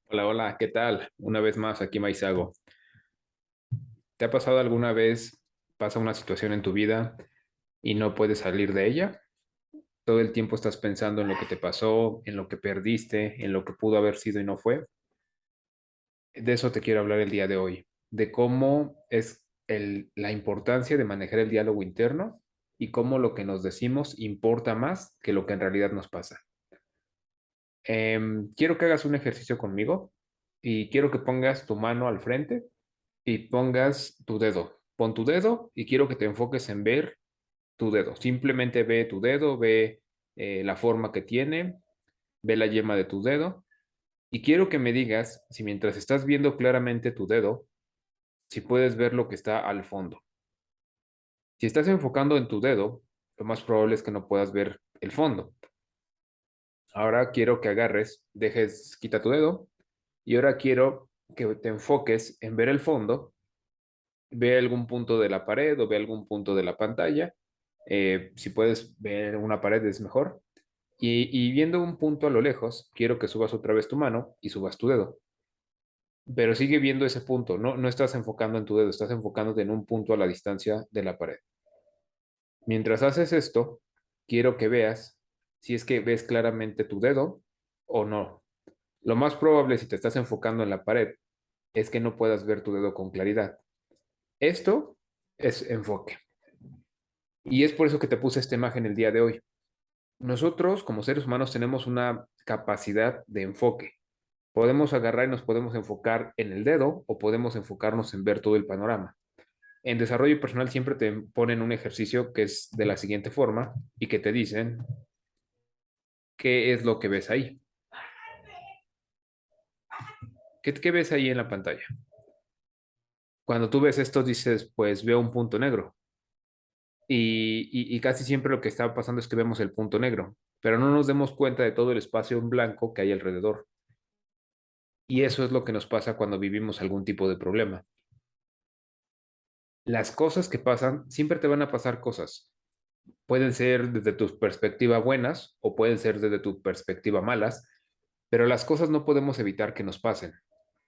Hola, hola, ¿qué tal? Una vez más, aquí Maizago. ¿Te ha pasado alguna vez, pasa una situación en tu vida y no puedes salir de ella? Todo el tiempo estás pensando en lo que te pasó, en lo que perdiste, en lo que pudo haber sido y no fue. De eso te quiero hablar el día de hoy, de cómo es la importancia de manejar el diálogo interno y cómo lo que nos decimos importa más que lo que en realidad nos pasa. Quiero que hagas un ejercicio conmigo y quiero que pongas tu mano al frente y pongas tu dedo. Pon tu dedo y quiero que te enfoques en ver tu dedo. Simplemente ve tu dedo, ve la forma que tiene, ve la yema de tu dedo y quiero que me digas si mientras estás viendo claramente tu dedo, si puedes ver lo que está al fondo. Si estás enfocando en tu dedo, lo más probable es que no puedas ver el fondo. Ahora quiero que agarres, dejes, quita tu dedo y ahora quiero que te enfoques en ver el fondo, ve algún punto de la pared o ve algún punto de la pantalla. Si puedes ver una pared es mejor. Y viendo un punto a lo lejos, quiero que subas otra vez tu mano y subas tu dedo. Pero sigue viendo ese punto, no estás enfocando en tu dedo, estás enfocándote en un punto a la distancia de la pared. Mientras haces esto, quiero que veas si es que ves claramente tu dedo o no. Lo más probable si te estás enfocando en la pared es que no puedas ver tu dedo con claridad. Esto es enfoque. Y es por eso que te puse esta imagen el día de hoy. Nosotros, como seres humanos, tenemos una capacidad de enfoque. Podemos agarrar y nos podemos enfocar en el dedo o podemos enfocarnos en ver todo el panorama. En desarrollo personal siempre te ponen un ejercicio que es de la siguiente forma y que te dicen qué es lo que ves ahí. ¿Qué ves ahí en la pantalla? Cuando tú ves esto dices, pues veo un punto negro. Y casi siempre lo que está pasando es que vemos el punto negro, pero no nos demos cuenta de todo el espacio en blanco que hay alrededor. Y eso es lo que nos pasa cuando vivimos algún tipo de problema. Las cosas que pasan, siempre te van a pasar cosas. Pueden ser desde tu perspectiva buenas o pueden ser desde tu perspectiva malas, pero las cosas no podemos evitar que nos pasen.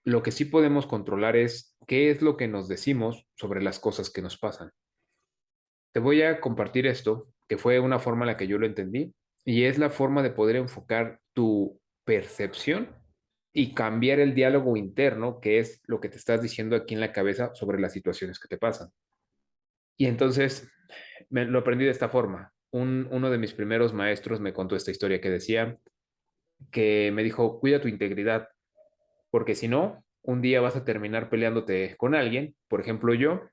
Lo que sí podemos controlar es qué es lo que nos decimos sobre las cosas que nos pasan. Te voy a compartir esto, que fue una forma en la que yo lo entendí, y es la forma de poder enfocar tu percepción y cambiar el diálogo interno, que es lo que te estás diciendo aquí en la cabeza sobre las situaciones que te pasan. Y entonces lo aprendí de esta forma. Uno de mis primeros maestros me contó esta historia que decía que me dijo, cuida tu integridad, porque si no, un día vas a terminar peleándote con alguien. Por ejemplo, yo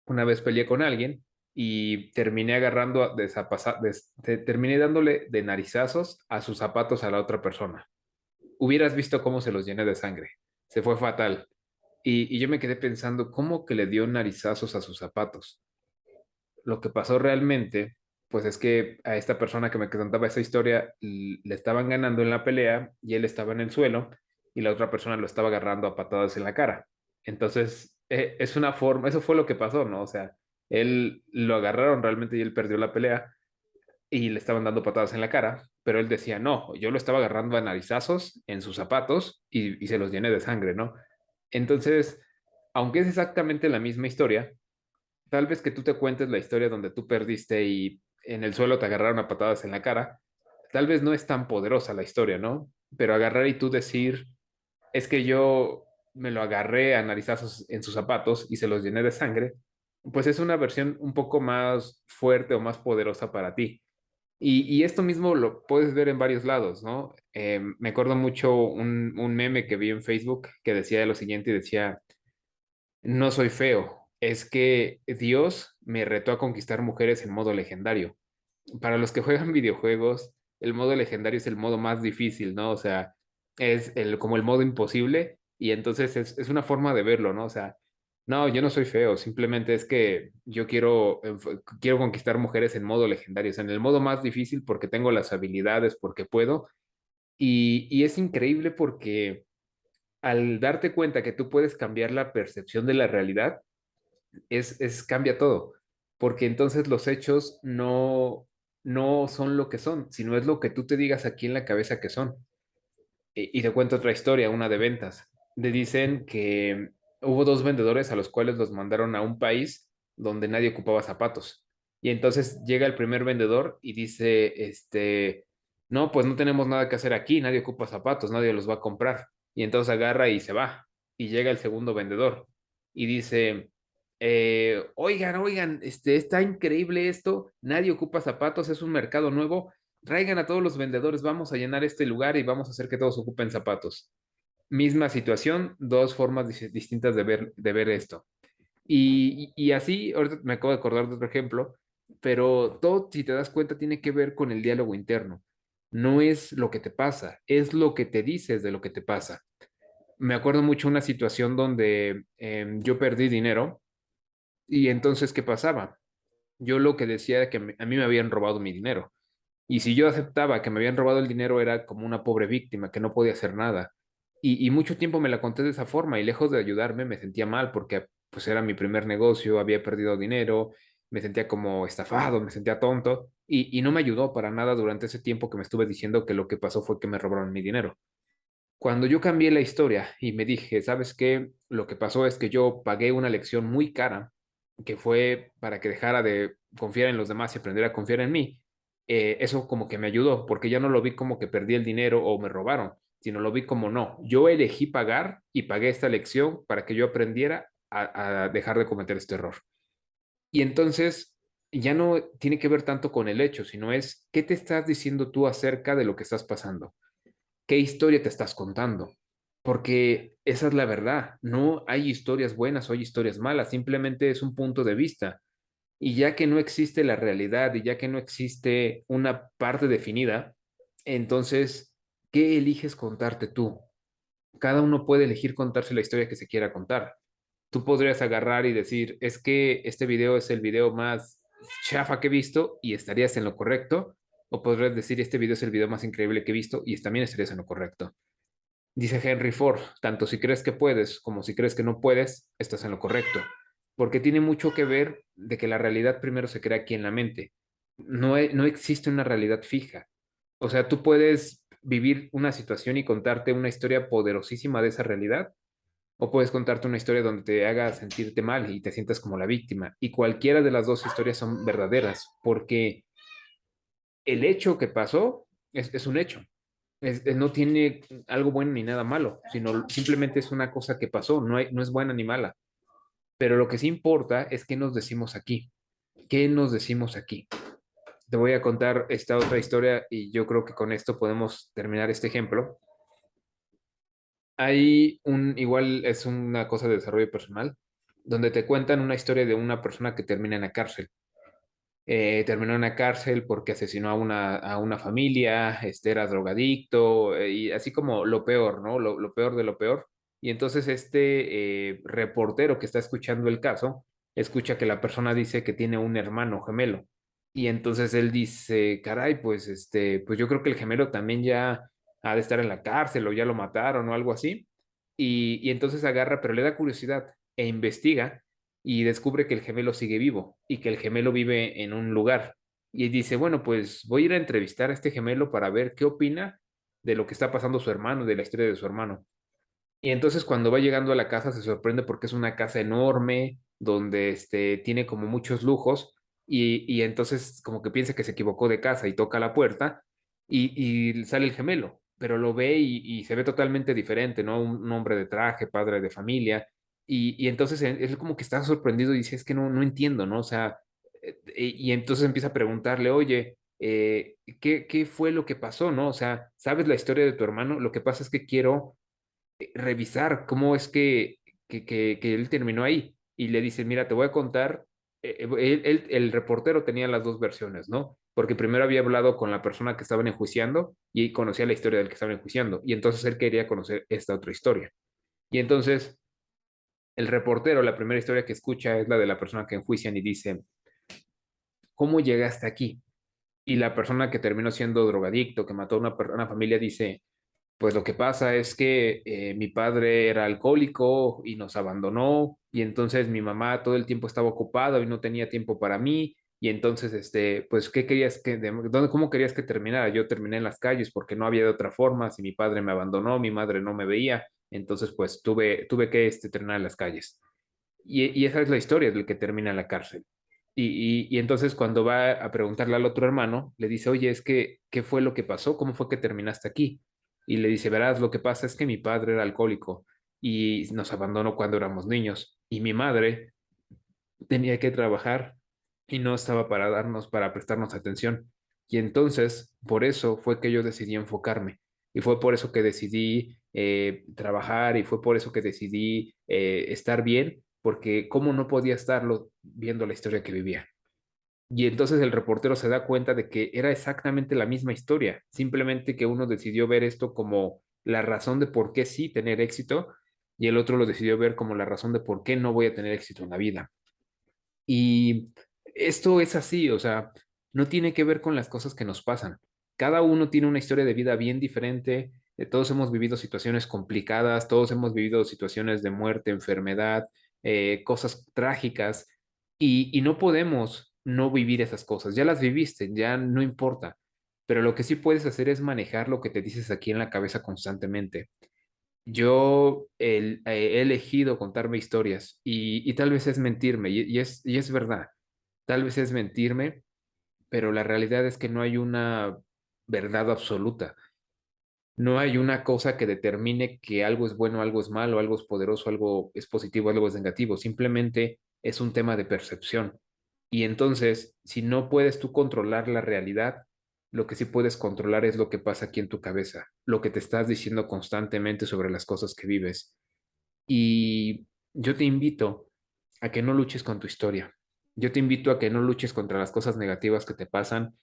una vez peleé con alguien y terminé agarrando, terminé dándole de narizazos a sus zapatos a la otra persona. Hubieras visto cómo se los llené de sangre. Se fue fatal. Y yo me quedé pensando, ¿cómo que le dio narizazos a sus zapatos? Lo que pasó realmente, pues es que a esta persona que me contaba esa historia le estaban ganando en la pelea y él estaba en el suelo y la otra persona lo estaba agarrando a patadas en la cara. Entonces, es una forma, eso fue lo que pasó, ¿no? O sea, él lo agarraron realmente y él perdió la pelea y le estaban dando patadas en la cara, pero él decía, no, yo lo estaba agarrando a narizazos en sus zapatos y se los llené de sangre, ¿no? Entonces, aunque es exactamente la misma historia, tal vez que tú te cuentes la historia donde tú perdiste y en el suelo te agarraron a patadas en la cara, tal vez no es tan poderosa la historia, ¿no? Pero agarrar y tú decir, es que yo me lo agarré a narizazos en sus zapatos y se los llené de sangre, pues es una versión un poco más fuerte o más poderosa para ti. Y esto mismo lo puedes ver en varios lados, ¿no? Me acuerdo mucho un meme que vi en Facebook que decía lo siguiente y decía, no soy feo, es que Dios me retó a conquistar mujeres en modo legendario. Para los que juegan videojuegos, el modo legendario es el modo más difícil, ¿no? O sea, es como el modo imposible y entonces es una forma de verlo, ¿no? O sea, no, yo no soy feo, simplemente es que yo quiero conquistar mujeres en modo legendario, o sea, en el modo más difícil porque tengo las habilidades, porque puedo. Y es increíble porque al darte cuenta que tú puedes cambiar la percepción de la realidad, cambia todo, porque entonces los hechos no son lo que son, sino es lo que tú te digas aquí en la cabeza que son. Y te cuento otra historia, una de ventas. Le dicen que hubo dos vendedores a los cuales los mandaron a un país donde nadie ocupaba zapatos. Y entonces llega el primer vendedor y dice, no, pues no tenemos nada que hacer aquí, nadie ocupa zapatos, nadie los va a comprar. Y entonces agarra y se va. Y llega el segundo vendedor y dice, oigan, oigan, está increíble esto, nadie ocupa zapatos, es un mercado nuevo, traigan a todos los vendedores, vamos a llenar este lugar y vamos a hacer que todos ocupen zapatos. Misma situación, dos formas distintas de ver esto. Y así, ahorita me acabo de acordar de otro ejemplo, pero todo, si te das cuenta, tiene que ver con el diálogo interno. No es lo que te pasa, es lo que te dices de lo que te pasa. Me acuerdo mucho una situación donde yo perdí dinero y entonces, ¿qué pasaba? Yo lo que decía era que a mí me habían robado mi dinero. Y si yo aceptaba que me habían robado el dinero, era como una pobre víctima que no podía hacer nada. Y mucho tiempo me la conté de esa forma y lejos de ayudarme me sentía mal porque pues era mi primer negocio, había perdido dinero, me sentía como estafado, me sentía tonto y no me ayudó para nada durante ese tiempo que me estuve diciendo que lo que pasó fue que me robaron mi dinero. Cuando yo cambié la historia y me dije, ¿sabes qué? Lo que pasó es que yo pagué una lección muy cara, que fue para que dejara de confiar en los demás y aprendiera a confiar en mí. Eso como que me ayudó, porque ya no lo vi como que perdí el dinero o me robaron, sino lo vi como no. Yo elegí pagar y pagué esta lección para que yo aprendiera a dejar de cometer este error. Y entonces ya no tiene que ver tanto con el hecho, sino es qué te estás diciendo tú acerca de lo que estás pasando, qué historia te estás contando, porque esa es la verdad, no hay historias buenas o hay historias malas, simplemente es un punto de vista. Y ya que no existe la realidad y ya que no existe una parte definida, entonces, ¿qué eliges contarte tú? Cada uno puede elegir contarse la historia que se quiera contar. Tú podrías agarrar y decir, es que este video es el video más chafa que he visto y estarías en lo correcto, o podrías decir, este video es el video más increíble que he visto y también estarías en lo correcto. Dice Henry Ford, tanto si crees que puedes como si crees que no puedes, estás en lo correcto, porque tiene mucho que ver de que la realidad primero se crea aquí en la mente. No existe una realidad fija. O sea, tú puedes vivir una situación y contarte una historia poderosísima de esa realidad, o puedes contarte una historia donde te haga sentirte mal y te sientas como la víctima. Y cualquiera de las dos historias son verdaderas, porque el hecho que pasó es un hecho. No tiene algo bueno ni nada malo, sino simplemente es una cosa que pasó, no es buena ni mala. Pero lo que sí importa es qué nos decimos aquí. ¿Qué nos decimos aquí? Te voy a contar esta otra historia y yo creo que con esto podemos terminar este ejemplo. Igual es una cosa de desarrollo personal, donde te cuentan una historia de una persona que termina en la cárcel. Terminó en la cárcel porque asesinó a una familia, era drogadicto, y así como lo peor, ¿no? Lo peor de lo peor. Y entonces reportero que está escuchando el caso, escucha que la persona dice que tiene un hermano gemelo. Y entonces él dice, caray, pues, pues yo creo que el gemelo también ya ha de estar en la cárcel o ya lo mataron o algo así. Y entonces agarra, pero le da curiosidad e investiga y descubre que el gemelo sigue vivo y que el gemelo vive en un lugar. Y dice, bueno, pues voy a ir a entrevistar a este gemelo para ver qué opina de lo que está pasando su hermano, de la historia de su hermano. Y entonces cuando va llegando a la casa se sorprende porque es una casa enorme, donde tiene como muchos lujos, y entonces como que piensa que se equivocó de casa y toca la puerta y sale el gemelo, pero lo ve y se ve totalmente diferente, ¿no? Un hombre de traje, padre de familia, y entonces él como que está sorprendido y dice, es que no entiendo, ¿no? O sea, y entonces empieza a preguntarle, oye, ¿qué fue lo que pasó, no? O sea, ¿sabes la historia de tu hermano? Lo que pasa es que quiero revisar cómo es que él terminó ahí. Y le dice, mira, te voy a contar, el reportero tenía las dos versiones, ¿no? Porque primero había hablado con la persona que estaban enjuiciando y conocía la historia del que estaban enjuiciando. Y entonces él quería conocer esta otra historia. Y entonces el reportero, la primera historia que escucha es la de la persona que enjuician y dice, ¿cómo llegaste aquí? Y la persona que terminó siendo drogadicto, que mató a una familia, dice, pues lo que pasa es que mi padre era alcohólico y nos abandonó y entonces mi mamá todo el tiempo estaba ocupada y no tenía tiempo para mí Y entonces, pues, ¿qué querías cómo querías que terminara? Yo terminé en las calles porque no había de otra forma. Si mi padre me abandonó, mi madre no me veía, entonces, pues, tuve que, terminar en las calles. Y esa es la historia del que termina en la cárcel. Y entonces cuando va a preguntarle al otro hermano, le dice, oye, es que, ¿qué fue lo que pasó? ¿Cómo fue que terminaste aquí? Y le dice, verás, lo que pasa es que mi padre era alcohólico y nos abandonó cuando éramos niños. Y mi madre tenía que trabajar y no estaba para prestarnos atención. Y entonces, por eso fue que yo decidí enfocarme. Y fue por eso que decidí trabajar y fue por eso que decidí estar bien, porque cómo no podía estarlo viendo la historia que vivía. Y entonces el reportero se da cuenta de que era exactamente la misma historia, simplemente que uno decidió ver esto como la razón de por qué sí tener éxito y el otro lo decidió ver como la razón de por qué no voy a tener éxito en la vida. Y esto es así, o sea, no tiene que ver con las cosas que nos pasan. Cada uno tiene una historia de vida bien diferente, todos hemos vivido situaciones complicadas, todos hemos vivido situaciones de muerte, enfermedad, cosas trágicas, y no podemos no vivir esas cosas. Ya las viviste, ya no importa, pero lo que sí puedes hacer es manejar lo que te dices aquí en la cabeza constantemente. Yo he elegido contarme historias y tal vez es mentirme y es verdad, tal vez es mentirme, pero la realidad es que no hay una verdad absoluta. No hay una cosa que determine que algo es bueno, algo es malo, algo es poderoso, algo es positivo, algo es negativo. Simplemente es un tema de percepción. Y entonces, si no puedes tú controlar la realidad, lo que sí puedes controlar es lo que pasa aquí en tu cabeza, lo que te estás diciendo constantemente sobre las cosas que vives. Y yo te invito a que no luches con tu historia. Yo te invito a que no luches contra las cosas negativas que te pasan.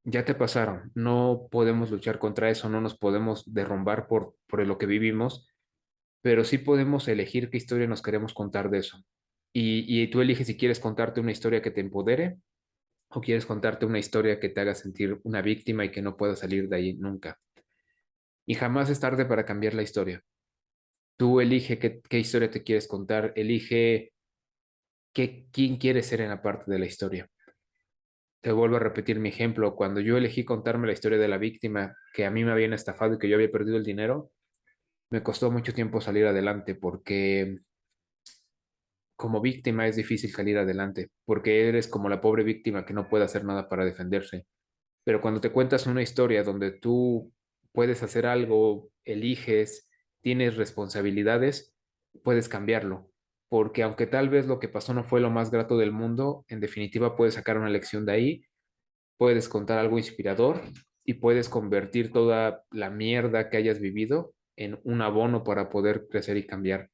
Ya te pasaron. No podemos luchar contra eso, no nos podemos derrumbar por lo que vivimos, pero sí podemos elegir qué historia nos queremos contar de eso. Y tú eliges si quieres contarte una historia que te empodere o quieres contarte una historia que te haga sentir una víctima y que no puedas salir de ahí nunca. Y jamás es tarde para cambiar la historia. Tú elige qué historia te quieres contar, elige quién quieres ser en la parte de la historia. Te vuelvo a repetir mi ejemplo. Cuando yo elegí contarme la historia de la víctima, que a mí me habían estafado y que yo había perdido el dinero, me costó mucho tiempo salir adelante porque como víctima es difícil salir adelante, porque eres como la pobre víctima que no puede hacer nada para defenderse. Pero cuando te cuentas una historia donde tú puedes hacer algo, eliges, tienes responsabilidades, puedes cambiarlo. Porque aunque tal vez lo que pasó no fue lo más grato del mundo, en definitiva puedes sacar una lección de ahí, puedes contar algo inspirador y puedes convertir toda la mierda que hayas vivido en un abono para poder crecer y cambiar.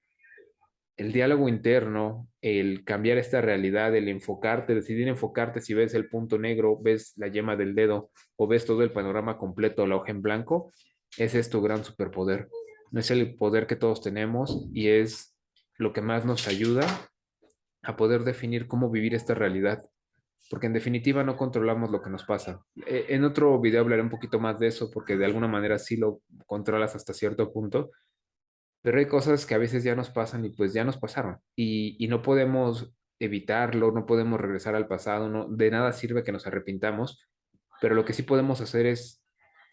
El diálogo interno, el cambiar esta realidad, el enfocarte, decidir enfocarte si ves el punto negro, ves la yema del dedo o ves todo el panorama completo, la hoja en blanco, ese es tu gran superpoder. Es el poder que todos tenemos y es lo que más nos ayuda a poder definir cómo vivir esta realidad, porque en definitiva no controlamos lo que nos pasa. En otro video hablaré un poquito más de eso, porque de alguna manera sí lo controlas hasta cierto punto, pero hay cosas que a veces ya nos pasan y pues ya nos pasaron y no podemos evitarlo, no podemos regresar al pasado, no, de nada sirve que nos arrepintamos, pero lo que sí podemos hacer es,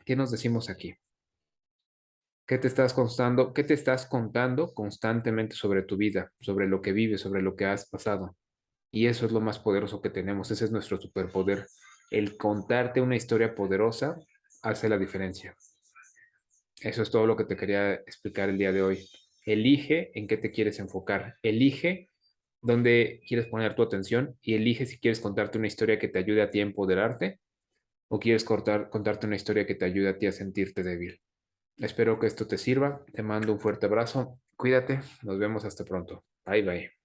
¿qué nos decimos aquí? ¿Qué te estás contando constantemente sobre tu vida, sobre lo que vives, sobre lo que has pasado? Y eso es lo más poderoso que tenemos, ese es nuestro superpoder. El contarte una historia poderosa hace la diferencia. Eso es todo lo que te quería explicar el día de hoy. Elige en qué te quieres enfocar, elige dónde quieres poner tu atención y elige si quieres contarte una historia que te ayude a ti a empoderarte o quieres contarte una historia que te ayude a ti a sentirte débil. Espero que esto te sirva, te mando un fuerte abrazo, cuídate, nos vemos hasta pronto. Bye bye.